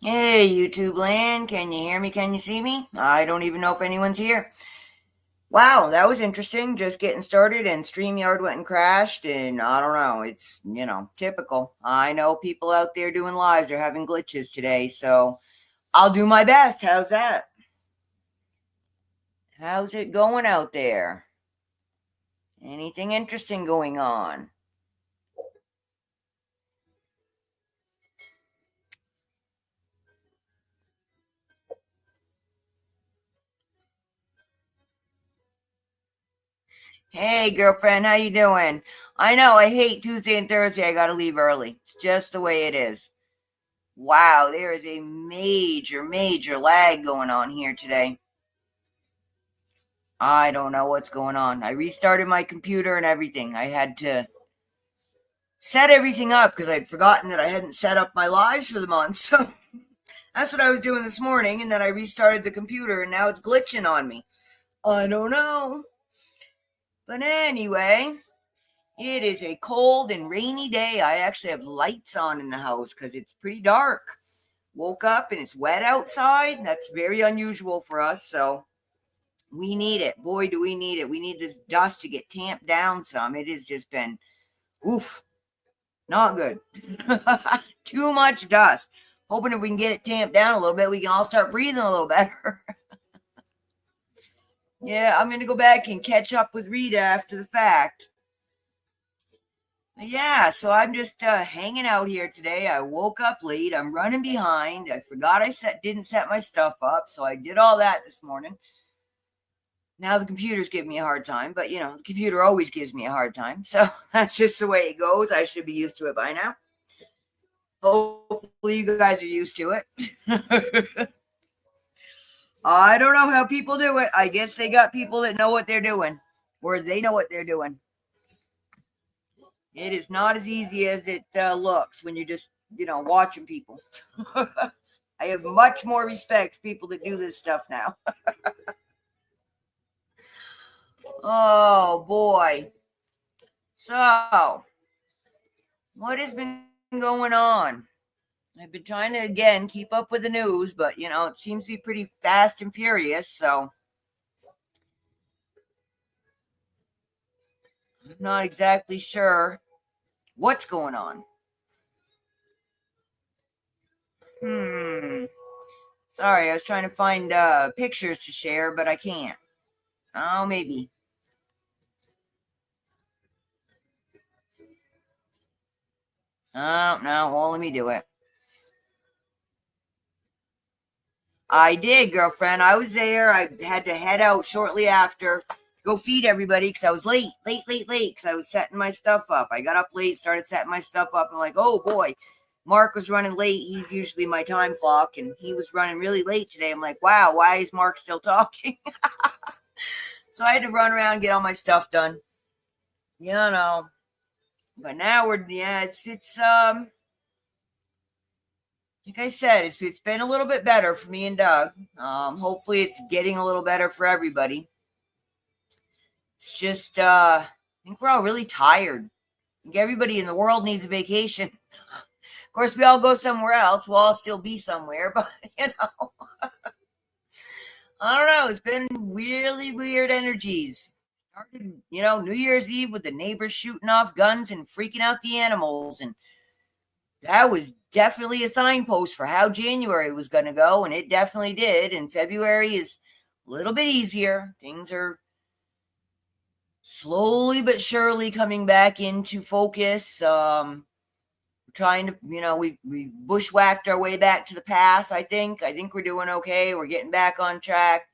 Hey, YouTube land, can you hear me? Can you see me? I don't even know if anyone's here. Wow, that was interesting. Just getting started and StreamYard went and crashed, and I don't know. It's, typical. I know people out there doing lives are having glitches today, so I'll do my best. How's that? How's it going out there? Anything interesting going on? Hey, girlfriend, how you doing? I know I hate Tuesday and Thursday. I gotta leave early. It's just the way it is. Wow, there is a major lag going on here today. I don't know what's going on. I restarted my computer and everything. I had to set everything up because I'd forgotten that I hadn't set up my lives for the month. So that's what I was doing this morning. And then I restarted the computer and now it's glitching on me. I don't know. But anyway, it is a cold and rainy day. I actually have lights on in the house because it's pretty dark. Woke up and it's wet outside. That's very unusual for us. So we need it. Boy, do we need it. We need this dust to get tamped down some. It has just been, oof, not good. Too much dust. Hoping if we can get it tamped down a little bit, we can all start breathing a little better. Yeah, I'm going to go back and catch up with Rita after the fact. Yeah, so I'm just hanging out here today. I woke up late. I'm running behind. I forgot didn't set my stuff up, so I did all that this morning. Now the computer's giving me a hard time, but the computer always gives me a hard time. So that's just the way it goes. I should be used to it by now. Hopefully you guys are used to it. I don't know how people do it. I guess they got people that know what they're doing, or they know what they're doing. It is not as easy as it looks when you're just, watching people. I have much more respect for people that do this stuff now. Oh boy. So, what has been going on? I've been trying to again keep up with the news, but it seems to be pretty fast and furious. So I'm not exactly sure what's going on. Hmm. Sorry, I was trying to find pictures to share, but I can't. Oh, maybe. Oh, no, won't let me do it. I did, girlfriend. I was there. I had to head out shortly after, go feed everybody because I was late because I was setting my stuff up. I got up late, started setting my stuff up. I'm like, oh boy, Mark was running late. He's usually my time clock, and he was running really late today. I'm like, wow, why is Mark still talking? So I had to run around and get all my stuff done. But now it's like I said, it's been a little bit better for me and Doug. Hopefully it's getting a little better for everybody. It's just I think we're all really tired. I think everybody in the world needs a vacation. Of course, we all go somewhere else. We'll all still be somewhere, but I don't know. It's been really weird energies. Started, New Year's Eve with the neighbors shooting off guns and freaking out the animals, and that was definitely a signpost for how January was going to go, and it definitely did. And February is a little bit easier. Things are slowly but surely coming back into focus. Trying to, we bushwhacked our way back to the path. I think we're doing okay. We're getting back on track.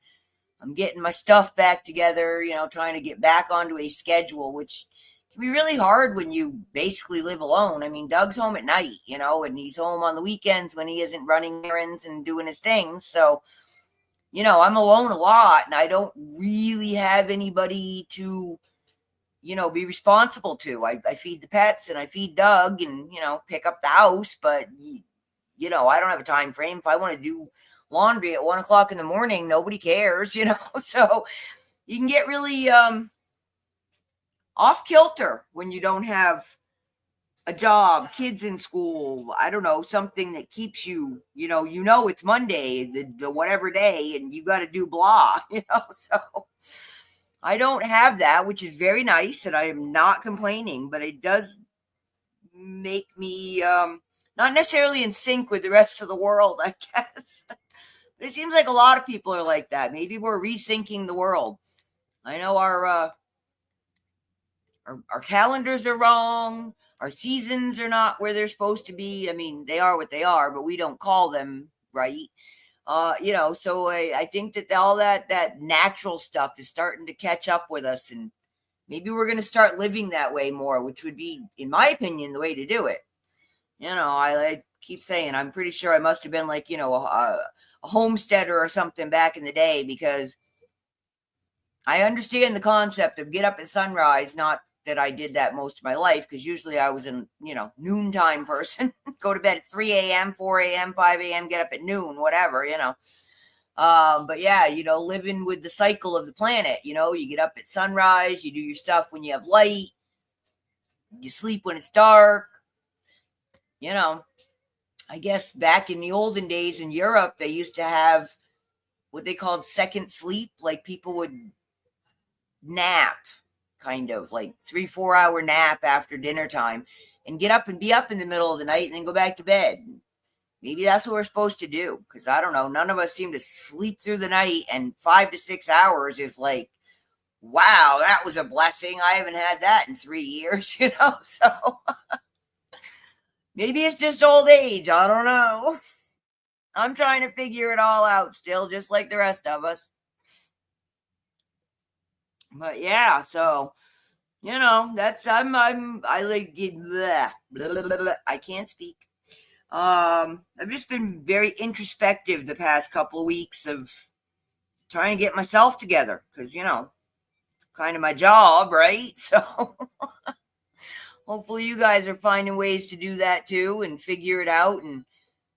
I'm getting my stuff back together. Trying to get back onto a schedule, which can be really hard when you basically live alone. I mean, Doug's home at night, and he's home on the weekends when he isn't running errands and doing his things. So, I'm alone a lot, and I don't really have anybody to be responsible to. I feed the pets and I feed Doug and, pick up the house, but, I don't have a time frame. If I want to do laundry at 1 o'clock in the morning, nobody cares, so you can get really off kilter when you don't have a job, kids in school, I don't know, something that keeps you, it's Monday, the whatever day, and you got to do blah, so I don't have that, which is very nice, and I am not complaining, but it does make me not necessarily in sync with the rest of the world, I guess. But it seems like a lot of people are like that. Maybe we're resyncing the world. I know our calendars are wrong. Our seasons are not where they're supposed to be. I mean, they are what they are, but we don't call them right. So I think that all that natural stuff is starting to catch up with us, and maybe we're going to start living that way more, which would be, in my opinion, the way to do it. I keep saying, I'm pretty sure I must have been like, a homesteader or something back in the day, because I understand the concept of get up at sunrise. Not that I did that most of my life, because usually I was a, noontime person. Go to bed at 3 a.m., 4 a.m., 5 a.m., get up at noon, whatever, But yeah, living with the cycle of the planet, you get up at sunrise, you do your stuff when you have light, you sleep when it's dark. I guess back in the olden days in Europe, they used to have what they called second sleep. Like people would nap, kind of like 3-4 hour nap after dinner time, and get up and be up in the middle of the night and then go back to bed. Maybe that's what we're supposed to do, because I don't know, none of us seem to sleep through the night, and 5 to 6 hours is like, wow, that was a blessing. I haven't had that in 3 years, so maybe it's just old age. I don't know. I'm trying to figure it all out still, just like the rest of us. But yeah, so that's I like blah, blah, blah, blah, I can't speak. I've just been very introspective the past couple of weeks of trying to get myself together, because it's kind of my job, right? So hopefully you guys are finding ways to do that too and figure it out and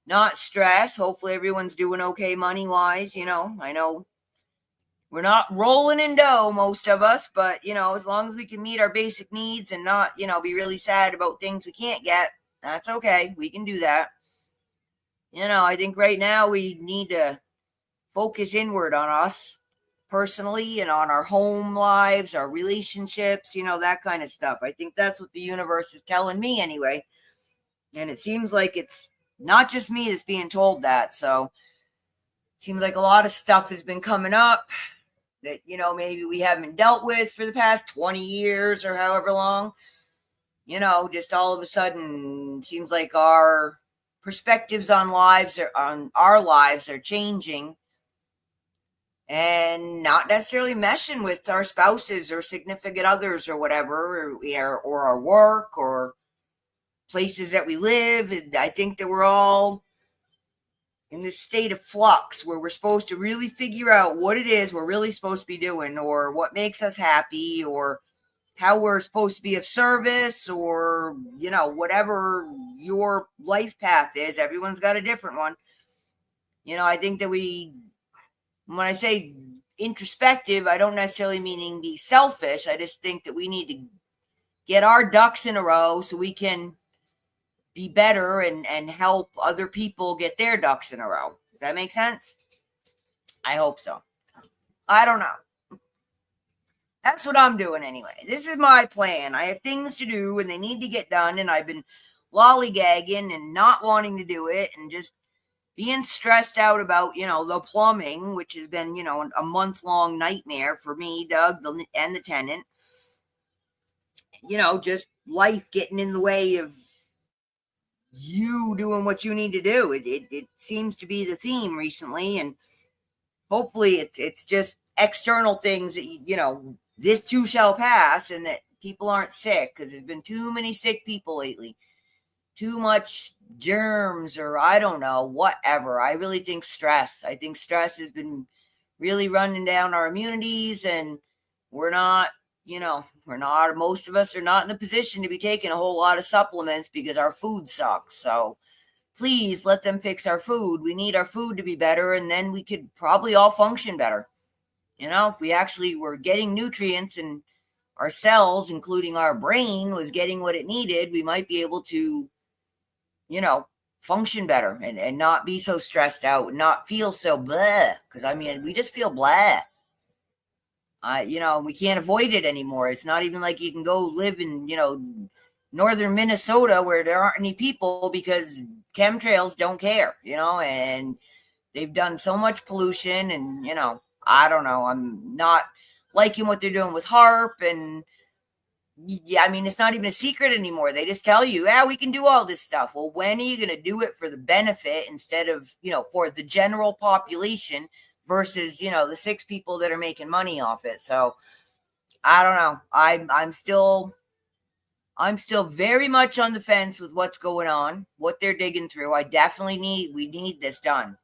not stress. Hopefully everyone's doing okay money wise. I know we're not rolling in dough, most of us, but as long as we can meet our basic needs and not be really sad about things we can't get, that's okay. We can do that. I think right now we need to focus inward on us personally and on our home lives, our relationships, that kind of stuff. I think that's what the universe is telling me anyway. And it seems like it's not just me that's being told that. So it seems like a lot of stuff has been coming up that, maybe we haven't dealt with for the past 20 years or however long. Just all of a sudden seems like our perspectives on our lives are changing and not necessarily meshing with our spouses or significant others or whatever, or our work or places that we live. And I think that we're all in this state of flux where we're supposed to really figure out what it is we're really supposed to be doing, or what makes us happy, or how we're supposed to be of service, or whatever your life path is. Everyone's got a different one. I think that when I say introspective, I don't necessarily mean be selfish. I just think that we need to get our ducks in a row so we can be better and help other people get their ducks in a row. Does that make sense? I hope so. I don't know. That's what I'm doing anyway. This is my plan. I have things to do and they need to get done, and I've been lollygagging and not wanting to do it and just being stressed out about, the plumbing, which has been, a month-long nightmare for me, Doug, and the tenant. Just life getting in the way of you doing what you need to do. It seems to be the theme recently, and hopefully it's just external things that, this too shall pass, and that people aren't sick, because there's been too many sick people lately. Too much germs, or I don't know, whatever. I really think stress. I think stress has been really running down our immunities, and we're not, most of us are not in the position to be taking a whole lot of supplements because our food sucks. So please let them fix our food. We need our food to be better, and then we could probably all function better. If we actually were getting nutrients and our cells, including our brain, was getting what it needed, we might be able to, function better and not be so stressed out, not feel so blah. Because I mean, we just feel blah. We can't avoid it anymore. It's not even like you can go live in, northern Minnesota where there aren't any people because chemtrails don't care, and they've done so much pollution and, I don't know. I'm not liking what they're doing with HARP. And yeah, I mean, it's not even a secret anymore. They just tell you, yeah, we can do all this stuff. Well, when are you going to do it for the benefit instead of, for the general population versus, the 6 people that are making money off it? So I don't know. I'm still very much on the fence with what's going on, what they're digging through. We need this done.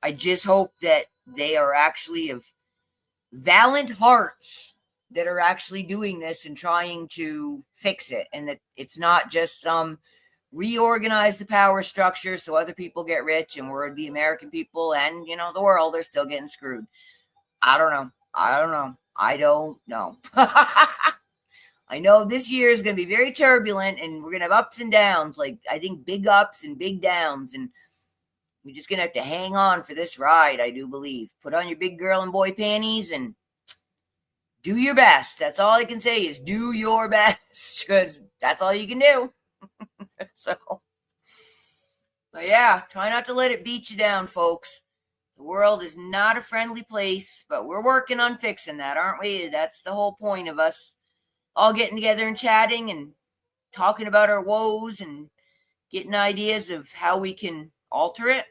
I just hope that they are actually of valiant hearts that are actually doing this and trying to fix it, and that it's not just some reorganize the power structure so other people get rich and we're the American people and, the world are still getting screwed. I don't know. I don't know. I know this year is going to be very turbulent and we're going to have ups and downs, like I think big ups and big downs, and we're just going to have to hang on for this ride, I do believe. Put on your big girl and boy panties and do your best. That's all I can say is do your best, because that's all you can do. So, but yeah, try not to let it beat you down, folks. The world is not a friendly place, but we're working on fixing that, aren't we? That's the whole point of us all getting together and chatting and talking about our woes and getting ideas of how we can alter it.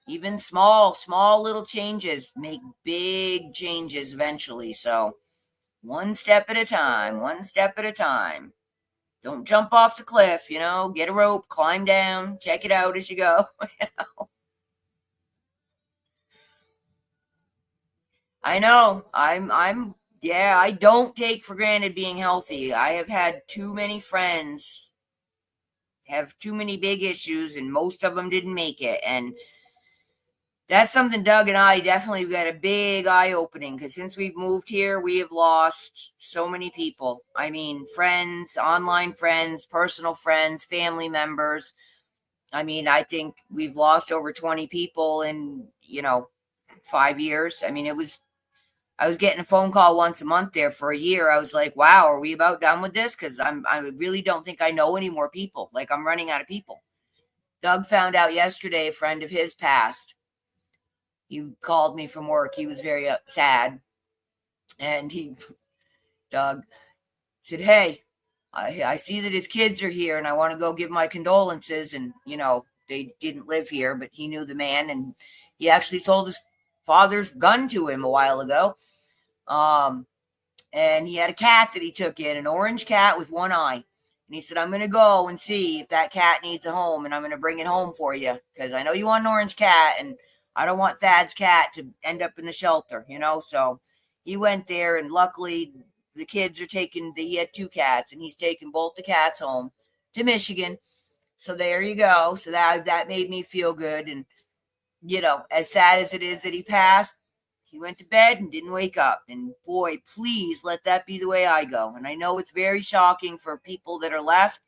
Even small little changes make big changes eventually. So one step at a time. Don't jump off the cliff, get a rope, climb down, check it out as you go. I know. I don't take for granted being healthy. I have had too many friends have too many big issues, and most of them didn't make it. And that's something Doug and I definitely got a big eye opening, because since we've moved here, we have lost so many people. I mean, friends, online friends, personal friends, family members. I mean, I think we've lost over 20 people in, 5 years. I mean, I was getting a phone call once a month there for a year. I was like, wow, are we about done with this? Because I really don't think I know any more people. Like, I'm running out of people. Doug found out yesterday a friend of his passed. He called me from work. He was very sad. And Doug said, hey, I see that his kids are here and I want to go give my condolences. And, they didn't live here, but he knew the man. And he actually sold his father's gun to him a while ago. And he had a cat that he took in, an orange cat with one eye. And he said, I'm going to go and see if that cat needs a home, and I'm going to bring it home for you, because I know you want an orange cat, and I don't want Thad's cat to end up in the shelter, So he went there, and luckily the kids are he had 2 cats, and he's taking both the cats home to Michigan. So there you go. So that made me feel good. And, as sad as it is that he passed, he went to bed and didn't wake up. And boy, please let that be the way I go. And I know it's very shocking for people that are left,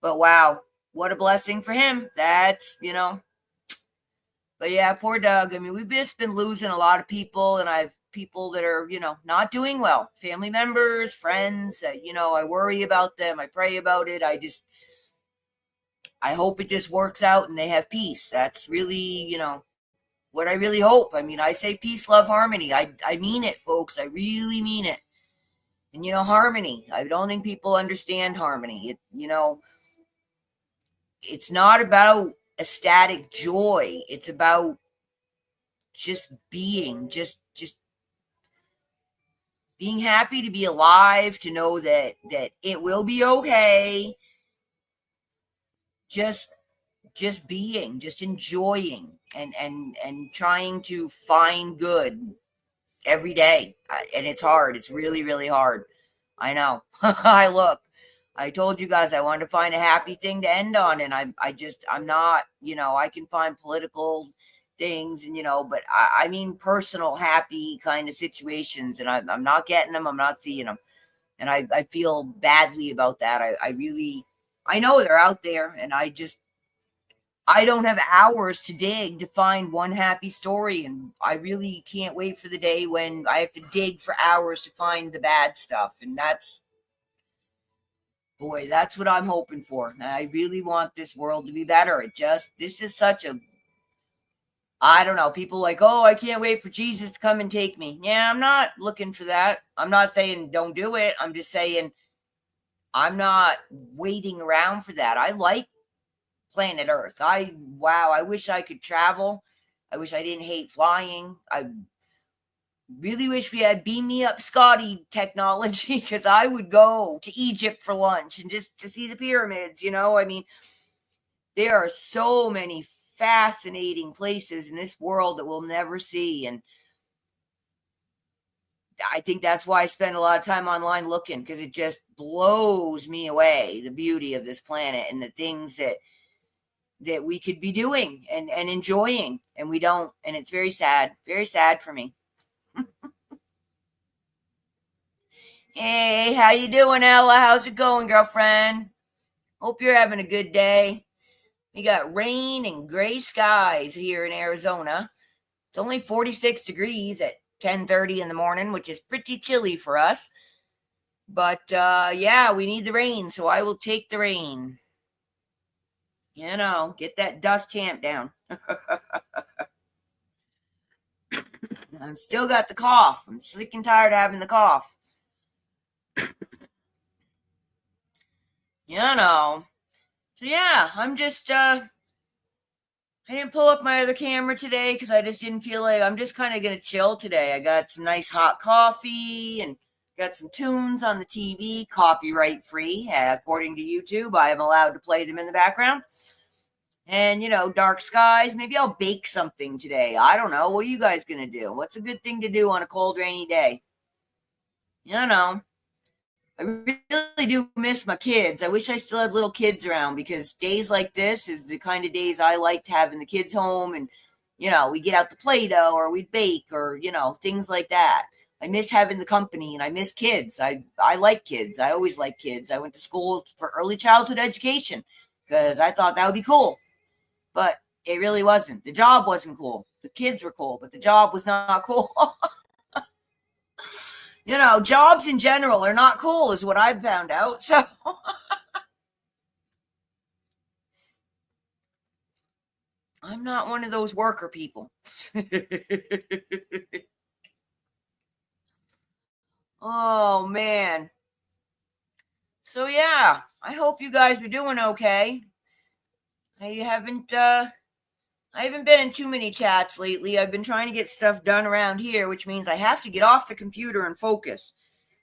but wow, what a blessing for him. That's, but yeah, poor Doug. I mean, we've just been losing a lot of people, and I've people that are, not doing well, family members, friends, I worry about them. I pray about it. I hope it just works out and they have peace. That's really, what I really hope. I mean, I say peace, love, harmony. I mean it, folks. I really mean it. And, harmony. I don't think people understand harmony. It's not about ecstatic joy. It's about just being, just being happy to be alive, to know that it will be okay. Just being, just enjoying, and trying to find good every day. And it's hard. It's really, really hard. I know. I told you guys I wanted to find a happy thing to end on, and I'm not, I can find political things, and but I mean personal happy kind of situations, and I'm not getting them. I'm not seeing them, and I feel badly about that. I really, I know they're out there, and I don't have hours to dig to find one happy story, and I really can't wait for the day when I have to dig for hours to find the bad stuff, and that's what I'm hoping for. I really want this world to be better. This is such a, I don't know, people like, oh, I can't wait for Jesus to come and take me. Yeah, I'm not looking for that. I'm not saying don't do it. I'm just saying I'm not waiting around for that. I like planet Earth. Wow, I wish I could travel. I wish I didn't hate flying. I really wish we had beam me up Scotty technology, because I would go to Egypt for lunch and just to see the pyramids. I mean, there are so many fascinating places in this world that we'll never see. And I think that's why I spend a lot of time online looking, because it just blows me away, the beauty of this planet and the things that we could be doing and enjoying, and we don't. And it's very sad for me. Hey, how you doing, Ella? How's it going, girlfriend? Hope you're having a good day. We got rain and gray skies here in Arizona. It's only 46 degrees at 10:30 in the morning, which is pretty chilly for us. But yeah, we need the rain, so I will take the rain. Get that dust tamp down. I'm still got the cough. I'm sick and tired of having the cough. So yeah, I'm just I didn't pull up my other camera today because I just didn't feel like. I'm just kind of gonna chill today. I got some nice hot coffee and got some tunes on the TV, copyright free, according to YouTube. I am allowed to play them in the background. And dark skies. Maybe I'll bake something today. I don't know. What are you guys gonna do? What's a good thing to do on a cold, rainy day? I really do miss my kids. I wish I still had little kids around, because days like this is the kind of days I liked, having the kids home, and we get out the Play-Doh, or we'd bake, or things like that. I miss having the company, and I miss kids. I like kids. I always like kids. I went to school for early childhood education because I thought that would be cool, but it really wasn't. The job wasn't cool. The kids were cool, but the job was not cool. Jobs in general are not cool, is what I've found out. So I'm not one of those worker people. Oh, man. So yeah, I hope you guys are doing okay. I haven't been in too many chats lately. I've been trying to get stuff done around here, which means I have to get off the computer and focus.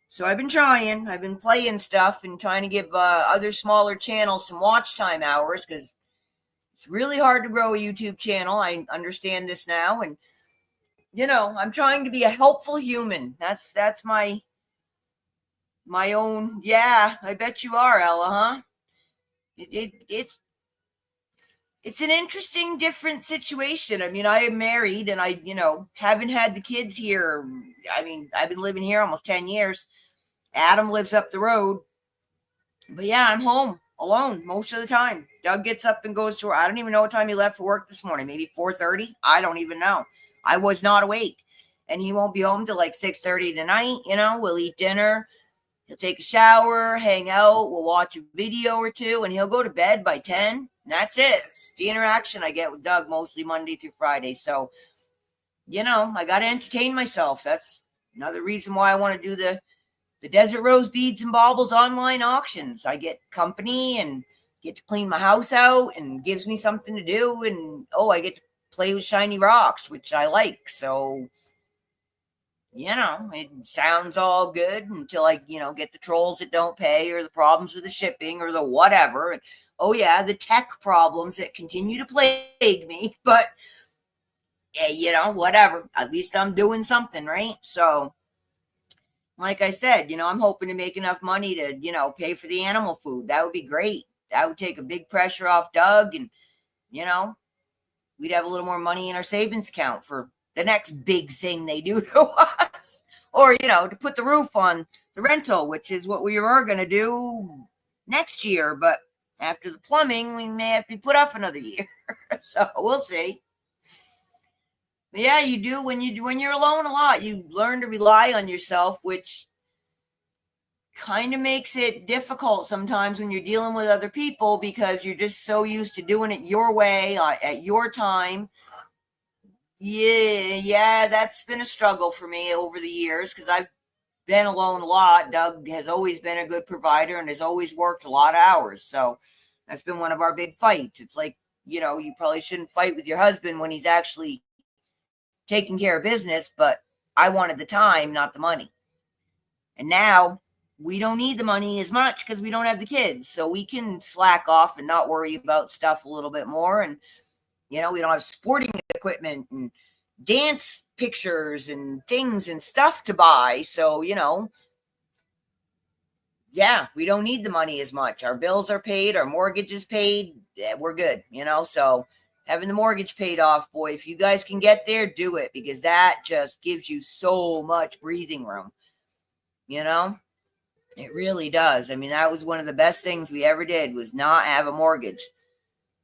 So I've been trying. I've been playing stuff and trying to give other smaller channels some watch time hours, because it's really hard to grow a YouTube channel. I understand this now, and I'm trying to be a helpful human. That's my own. Yeah, I bet you are, Ella, huh? It's an interesting, different situation. I mean, I am married, and I, haven't had the kids here. I mean, I've been living here almost 10 years. Adam lives up the road. But yeah, I'm home alone most of the time. Doug gets up and goes to work. I don't even know what time he left for work this morning. Maybe 4:30. I don't even know. I was not awake. And he won't be home till like 6:30 tonight. We'll eat dinner. He'll take a shower, hang out. We'll watch a video or two, and he'll go to bed by 10. And that's it. It's the interaction I get with Doug mostly Monday through Friday. So, I got to entertain myself. That's another reason why I want to do the Desert Rose Beads and Baubles online auctions. I get company and get to clean my house out, and gives me something to do. And, I get to play with shiny rocks, which I like. So, it sounds all good until I, get the trolls that don't pay, or the problems with the shipping, or the whatever. And, the tech problems that continue to plague me. But, whatever. At least I'm doing something, right? So, like I said, I'm hoping to make enough money to, pay for the animal food. That would be great. That would take a big pressure off Doug, and, we'd have a little more money in our savings account for the next big thing they do to us. Or, to put the roof on the rental, which is what we were going to do next year. But after the plumbing, we may have to put off another year. So we'll see. But yeah, you do when you're alone a lot, you learn to rely on yourself, which kind of makes it difficult sometimes when you're dealing with other people because you're just so used to doing it your way at your time. Yeah, that's been a struggle for me over the years because I've been alone a lot. Doug has always been a good provider and has always worked a lot of hours. So that's been one of our big fights. It's like, you probably shouldn't fight with your husband when he's actually taking care of business, but I wanted the time, not the money. And now we don't need the money as much because we don't have the kids. So we can slack off and not worry about stuff a little bit more. And, we don't have sporting equipment and dance pictures and things and stuff to buy. So, yeah, we don't need the money as much. Our bills are paid, our mortgage is paid. Yeah, we're good, so having the mortgage paid off, boy, if you guys can get there, do it because that just gives you so much breathing room, it really does. I mean, that was one of the best things we ever did was not have a mortgage.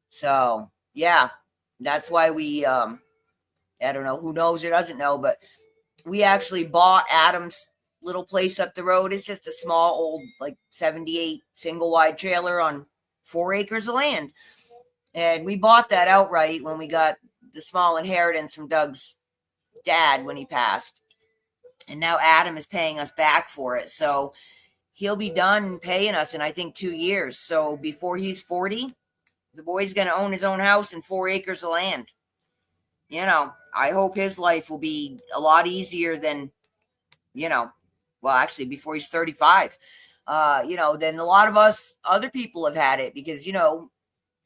So yeah, that's why we, I don't know who knows or doesn't know, but we actually bought Adam's little place up the road. It's just a small old, like 78 single wide trailer on 4 acres of land. And we bought that outright when we got the small inheritance from Doug's dad when he passed. And now Adam is paying us back for it. So he'll be done paying us in, I think, 2 years. So before he's 40, the boy's going to own his own house and 4 acres of land. I hope his life will be a lot easier than, well, actually before he's 35, than a lot of us other people have had it because,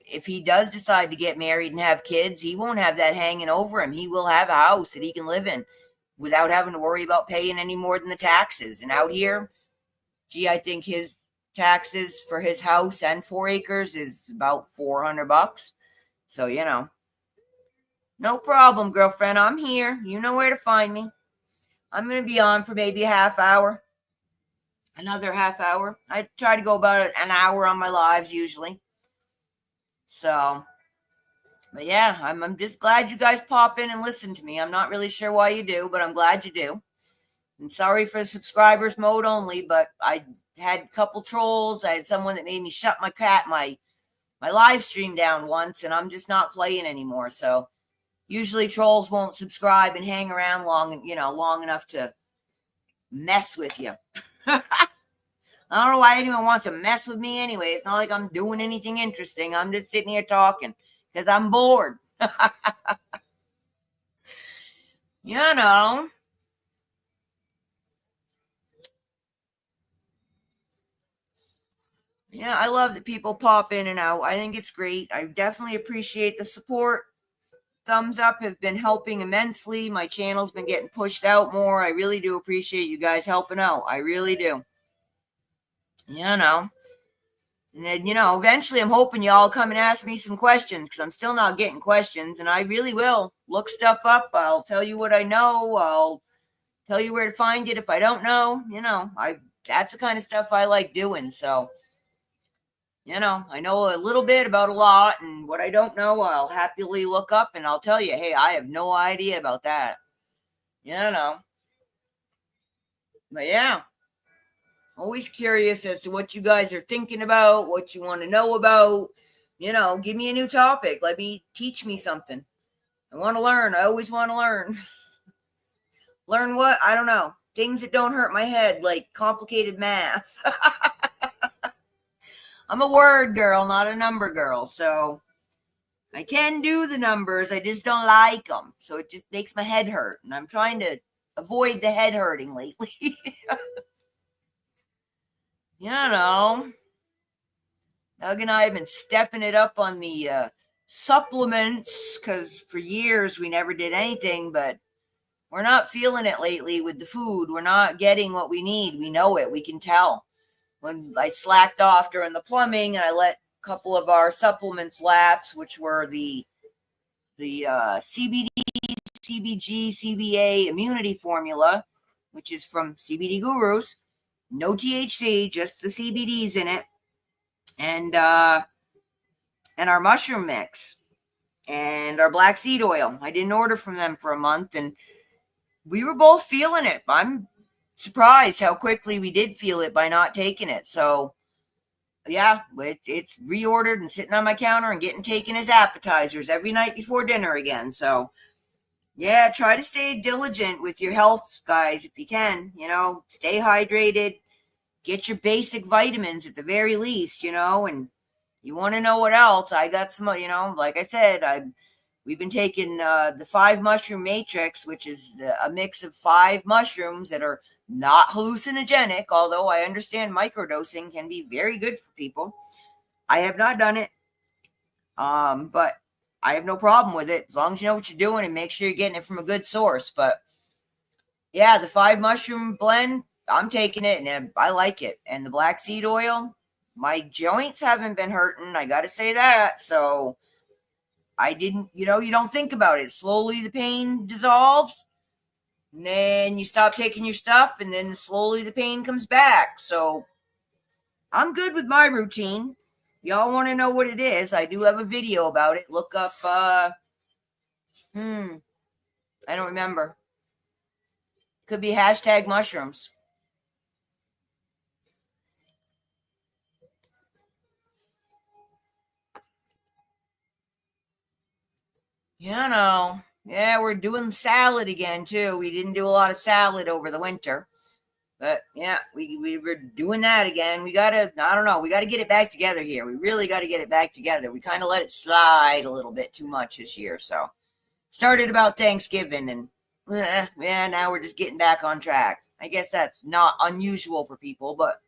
if he does decide to get married and have kids, he won't have that hanging over him. He will have a house that he can live in without having to worry about paying any more than the taxes. And out here, I think his taxes for his house and 4 acres is about $400. So, no problem, girlfriend. I'm here. You know where to find me. I'm going to be on for maybe a half hour. Another half hour. I try to go about an hour on my lives usually. So, but yeah, I'm just glad you guys pop in and listen to me. I'm not really sure why you do, but I'm glad you do. And sorry for the subscribers mode only, but I had a couple trolls. I had someone that made me shut my live stream down once, and I'm just not playing anymore. So usually trolls won't subscribe and hang around long enough to mess with you. I don't know why anyone wants to mess with me anyway. It's not like I'm doing anything interesting. I'm just sitting here talking because I'm bored. Yeah, I love that people pop in and out. I think it's great. I definitely appreciate the support. Thumbs up have been helping immensely. My channel's been getting pushed out more. I really do appreciate you guys helping out. I really do. And then, eventually I'm hoping y'all come and ask me some questions because I'm still not getting questions, and I really will look stuff up. I'll tell you what I know. I'll tell you where to find it if I don't know. That's the kind of stuff I like doing. So, I know a little bit about a lot, and what I don't know, I'll happily look up and I'll tell you, hey, I have no idea about that. But yeah. Always curious as to what you guys are thinking about, what you want to know about. Give me a new topic. Teach me something. I want to learn. I always want to learn. Learn what? I don't know. Things that don't hurt my head, like complicated math. I'm a word girl, not a number girl. So I can do the numbers. I just don't like them. So it just makes my head hurt. And I'm trying to avoid the head hurting lately. Doug and I have been stepping it up on the supplements because for years we never did anything, but we're not feeling it lately with the food. We're not getting what we need. We know it. We can tell. When I slacked off during the plumbing and I let a couple of our supplements lapse, which were the the CBD, CBG, CBA immunity formula, which is from CBD Gurus. No THC, just the CBDs in it, and our mushroom mix, and our black seed oil. I didn't order from them for a month, and we were both feeling it. I'm surprised how quickly we did feel it by not taking it. So, yeah, it's reordered and sitting on my counter and getting taken as appetizers every night before dinner again. So, yeah, try to stay diligent with your health, guys, if you can. Stay hydrated, get your basic vitamins at the very least, and you want to know what else? I got some, like I said, we've been taking the 5 mushroom matrix, which is a mix of 5 mushrooms that are not hallucinogenic, although I understand microdosing can be very good for people. I have not done it, but I have no problem with it as long as you know what you're doing and make sure you're getting it from a good source. But yeah, the 5 mushroom blend, I'm taking it and I like it. And the black seed oil, my joints haven't been hurting. I got to say that. So I didn't, you don't think about it. Slowly the pain dissolves, and then you stop taking your stuff, and then slowly the pain comes back. So I'm good with my routine. Y'all want to know what it is? I do have a video about it. Look up, I don't remember. Could be hashtag mushrooms. Yeah, we're doing salad again, too. We didn't do a lot of salad over the winter. But, yeah, we were doing that again. We got to get it back together here. We really got to get it back together. We kind of let it slide a little bit too much this year. So, started about Thanksgiving, and, now we're just getting back on track. I guess that's not unusual for people, but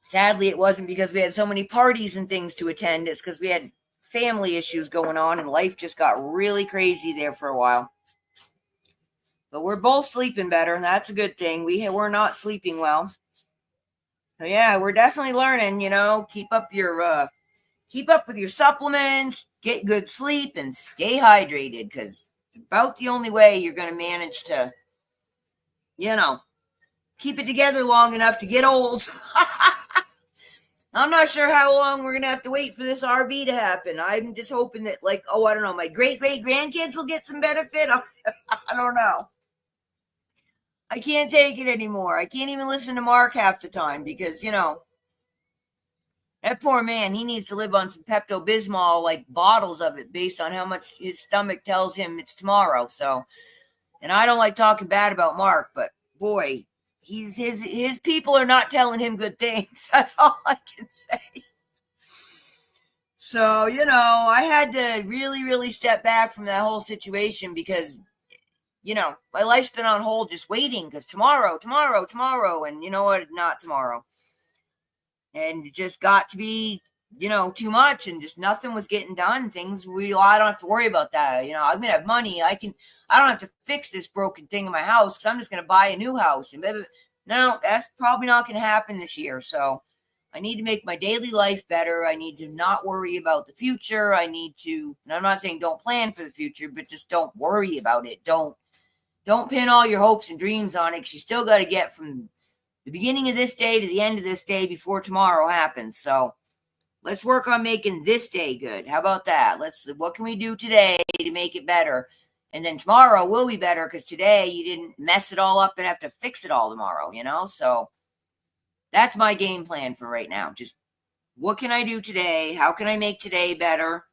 sadly, it wasn't because we had so many parties and things to attend. It's because we had family issues going on, and life just got really crazy there for a while. But we're both sleeping better, and that's a good thing. We're not sleeping well. So yeah, we're definitely learning. Keep up with your supplements, get good sleep, and stay hydrated, because it's about the only way you're going to manage to, keep it together long enough to get old. I'm not sure how long we're going to have to wait for this RV to happen. I'm just hoping that, I don't know, my great-great-grandkids will get some benefit. I don't know. I can't take it anymore. I can't even listen to Mark half the time because, that poor man, he needs to live on some Pepto-Bismol, bottles of it based on how much his stomach tells him it's tomorrow. So, and I don't like talking bad about Mark, but boy, his people are not telling him good things. That's all I can say. So, I had to really, really step back from that whole situation because my life's been on hold just waiting because tomorrow, and you know what? Not tomorrow. And it just got to be, too much, and just nothing was getting done. I don't have to worry about that. I'm going to have money. I don't have to fix this broken thing in my house because I'm just going to buy a new house. And no, that's probably not going to happen this year. So I need to make my daily life better. I need to not worry about the future. And I'm not saying don't plan for the future, but just don't worry about it. Don't pin all your hopes and dreams on it, because you still got to get from the beginning of this day to the end of this day before tomorrow happens. So let's work on making this day good. How about that? What can we do today to make it better? And then tomorrow will be better because today you didn't mess it all up and have to fix it all tomorrow, So that's my game plan for right now. Just what can I do today? How can I make today better?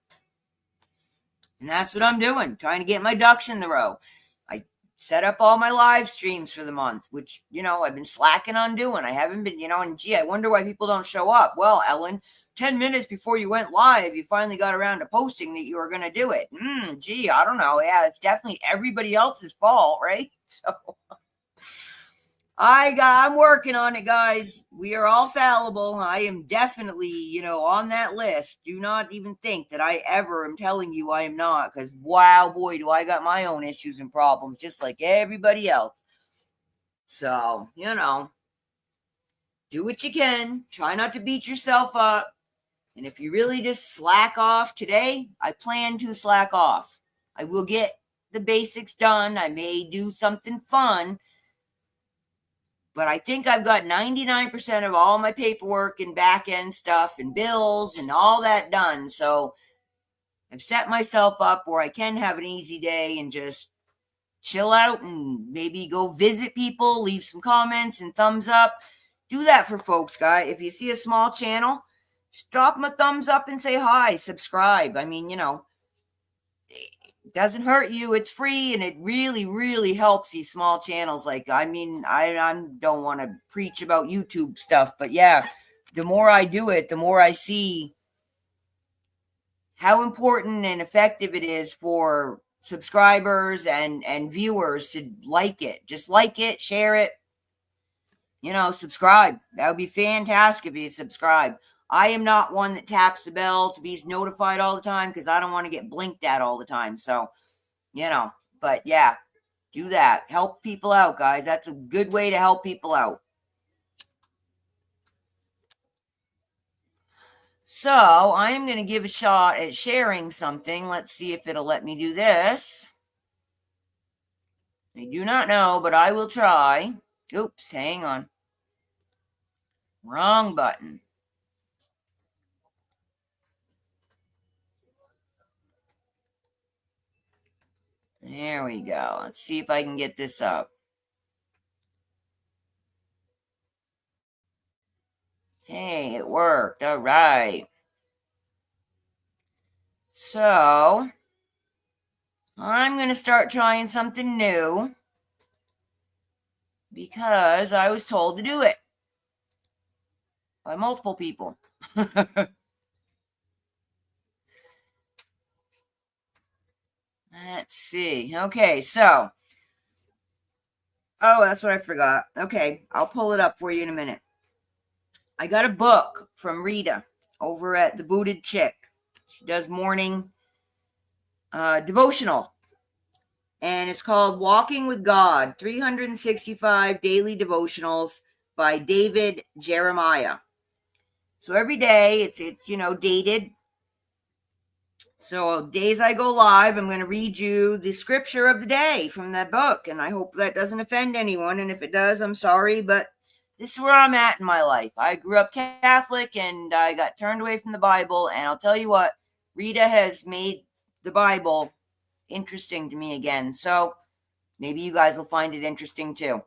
And that's what I'm doing, trying to get my ducks in the row. Set up all my live streams for the month, which, I've been slacking on doing. I haven't been, and I wonder why people don't show up. Well, Ellen, 10 minutes before you went live, you finally got around to posting that you were going to do it. I don't know. Yeah, it's definitely everybody else's fault, right? So I'm working on it, guys. We are all fallible. I am definitely, on that list. Do not even think that I ever am telling you I am not, because wow, boy, do I got my own issues and problems, just like everybody else. So, do what you can. Try not to beat yourself up. And if you really just slack off today, I plan to slack off. I will get the basics done. I may do something fun, but I think I've got 99% of all my paperwork and back end stuff and bills and all that done. So I've set myself up where I can have an easy day and just chill out and maybe go visit people, leave some comments and thumbs up. Do that for folks, guys. If you see a small channel, just drop them a thumbs up and say hi, subscribe. I mean, it doesn't hurt you. It's free, and it really, really helps these small channels. Like, I mean, I don't want to preach about YouTube stuff, but yeah, the more I do it, the more I see how important and effective it is for subscribers and viewers to like it. Just like it, share it, subscribe. That would be fantastic if you subscribe. I am not one that taps the bell to be notified all the time because I don't want to get blinked at all the time. So, but yeah, do that. Help people out, guys. That's a good way to help people out. So I am going to give a shot at sharing something. Let's see if it'll let me do this. I do not know, but I will try. Oops, hang on. Wrong button. There we go. Let's see if I can get this up. Hey, it worked. All right. So I'm going to start trying something new because I was told to do it by multiple people. Let's see. Okay, so. Oh, that's what I forgot. Okay, I'll pull it up for you in a minute. I got a book from Rita over at The Booted Chick. She does morning devotional. And it's called Walking with God, 365 Daily Devotionals by David Jeremiah. So every day it's dated. So days I go live, I'm going to read you the scripture of the day from that book. And I hope that doesn't offend anyone. And if it does, I'm sorry. But this is where I'm at in my life. I grew up Catholic and I got turned away from the Bible. And I'll tell you what, Rita has made the Bible interesting to me again. So maybe you guys will find it interesting too.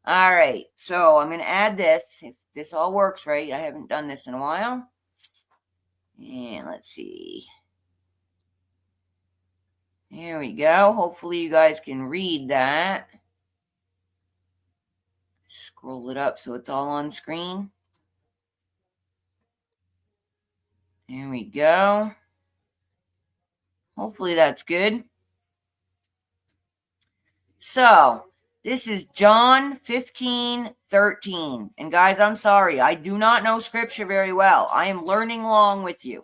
All right. So I'm going to add this. If this all works right, I haven't done this in a while. And let's see. There we go. Hopefully you guys can read that. Scroll it up so it's all on screen. There we go. Hopefully that's good. So this is John 15:13. And guys, I'm sorry. I do not know scripture very well. I am learning along with you.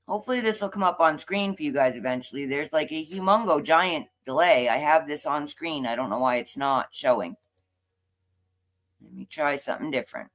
Hopefully this will come up on screen for you guys eventually. There's like a humongo giant delay. I have this on screen. I don't know why it's not showing. Let me try something different.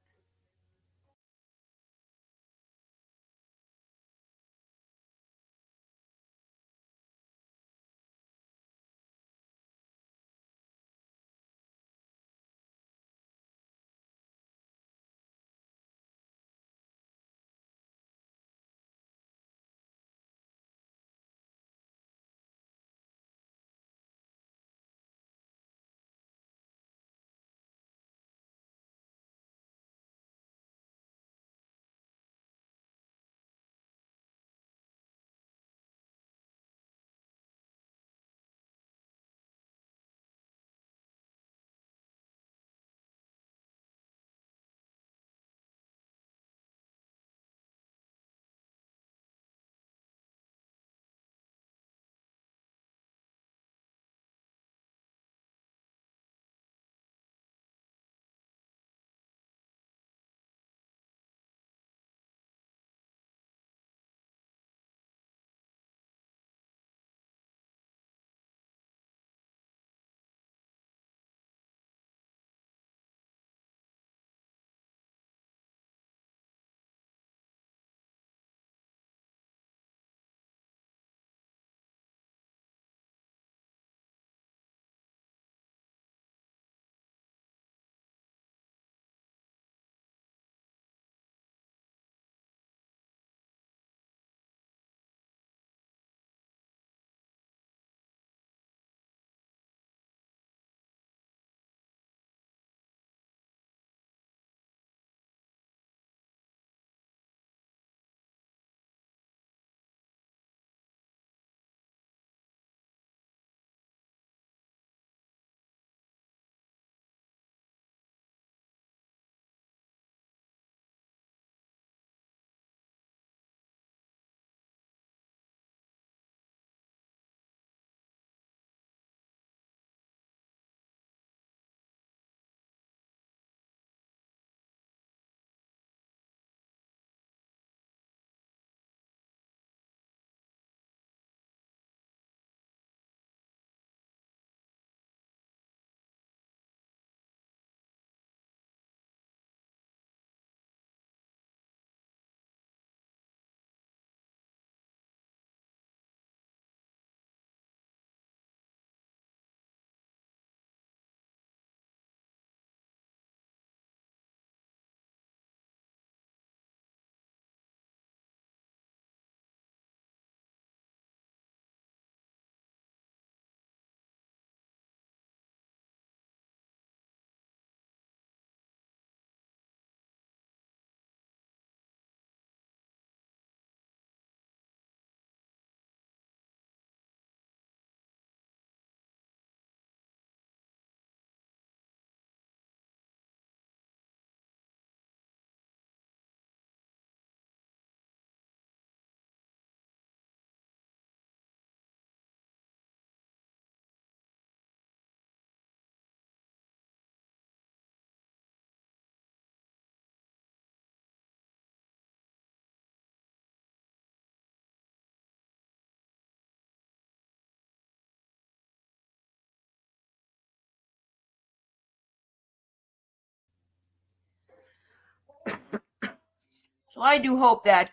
So I do hope that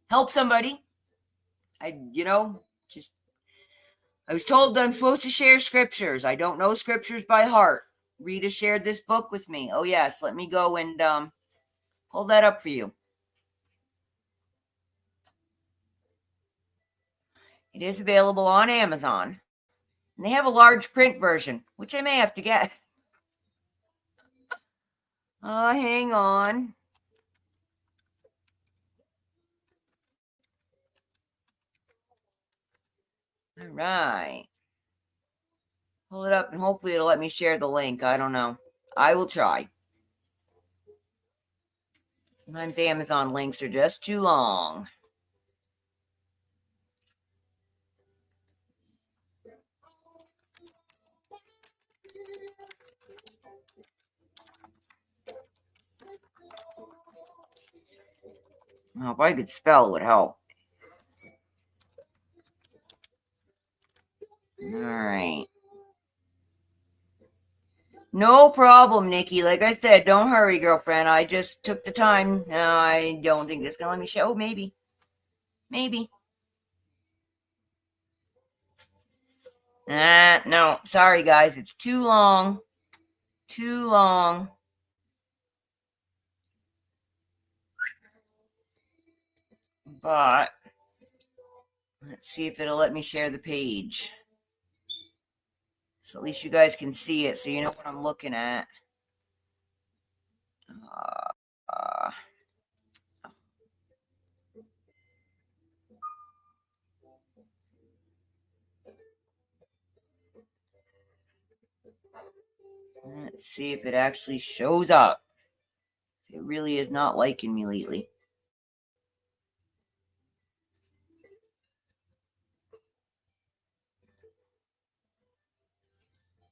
helps somebody. I was told that I'm supposed to share scriptures. I don't know scriptures by heart. Rita shared this book with me. Oh yes, let me go and pull that up for you. It is available on Amazon. And they have a large print version, which I may have to get. Hang on. All right. Pull it up and hopefully it'll let me share the link. I don't know. I will try. Sometimes Amazon links are just too long. Well, if I could spell, it would help. All right. No problem, Nikki. Like I said, don't hurry, girlfriend. I just took the time. I don't think this is going to let me show. Maybe. No. Sorry, guys. It's too long. But let's see if it'll let me share the page. So at least you guys can see it so you know what I'm looking at. Let's see if it actually shows up. It really is not liking me lately.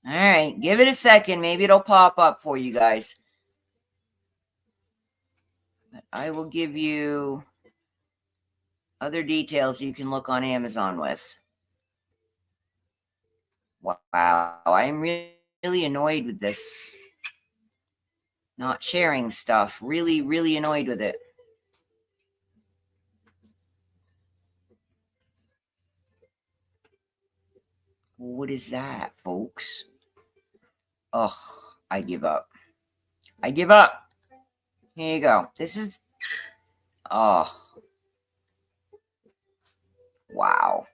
All right, give it a second. Maybe it'll pop up for you guys. But I will give you other details you can look on Amazon with. Wow, I'm really annoyed with this. Not sharing stuff. Really annoyed with it. What is that, folks? Ugh, I give up. Here you go. This is... Oh. Wow.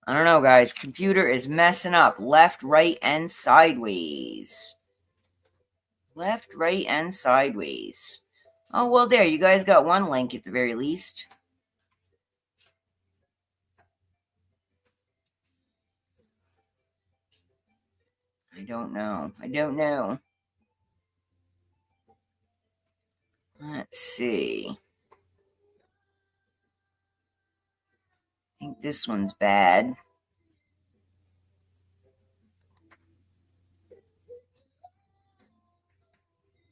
I don't know, guys. Computer is messing up. Left, right, and sideways. Left, right, and sideways. Oh, well, there. You guys got one link at the very least. I don't know. Let's see. I think this one's bad.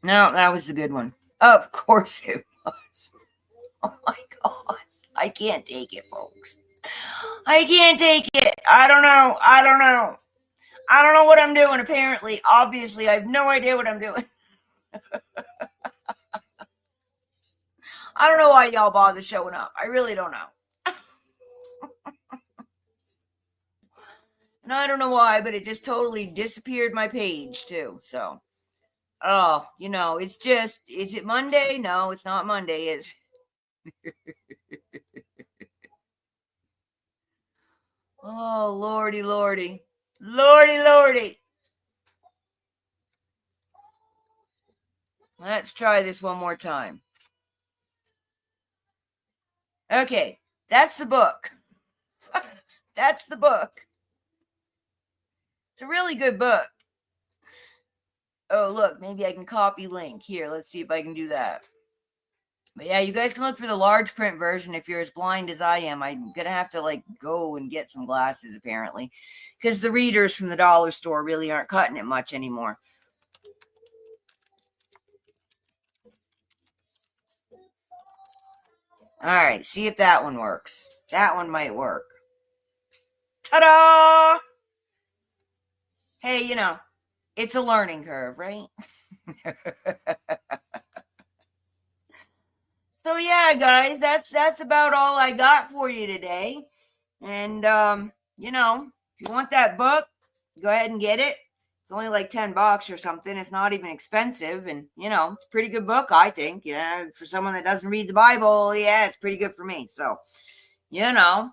No, that was the good one. Of course it was. Oh my God. I can't take it, folks. I can't take it. I don't know. I don't know what I'm doing, apparently. Obviously, I have no idea what I'm doing. I don't know why y'all bother showing up. I really don't know. And I don't know why, but it just totally disappeared my page, too. So, it's just, is it Monday? No, it's not Monday, is it? Oh, lordy. Let's try this one more time. Okay, that's the book. That's the book. It's a really good book. Oh, look, maybe I can copy link. Here, let's see if I can do that. But yeah, you guys can look for the large print version if you're as blind as I am. I'm going to have to, go and get some glasses, apparently. Because the readers from the dollar store really aren't cutting it much anymore. All right, see if that one works. That one might work. Ta-da! Hey, it's a learning curve, right? So yeah, guys, that's about all I got for you today. And you know, if you want that book, go ahead and get it. It's only like $10 or something. It's not even expensive, and you know, it's a pretty good book, I think. Yeah, for someone that doesn't read the Bible, yeah, it's pretty good for me. So, you know.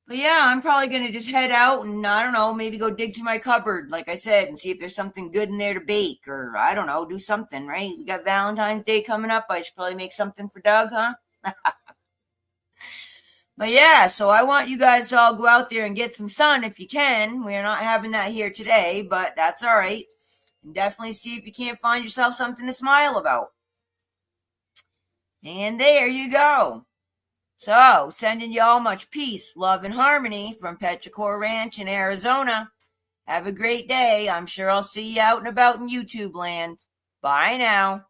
But yeah, I'm probably gonna just head out and I don't know, maybe go dig through my cupboard, like I said, and see if there's something good in there to bake, or I don't know, do something, right? We got Valentine's Day coming up. I should probably make something for Doug, huh? But yeah, so I want you guys to all go out there and get some sun if you can. We're not having that here today, but that's all right. And definitely see if you can't find yourself something to smile about. And there you go. So, sending you all much peace, love, and harmony from Petrichor Ranch in Arizona. Have a great day. I'm sure I'll see you out and about in YouTube land. Bye now.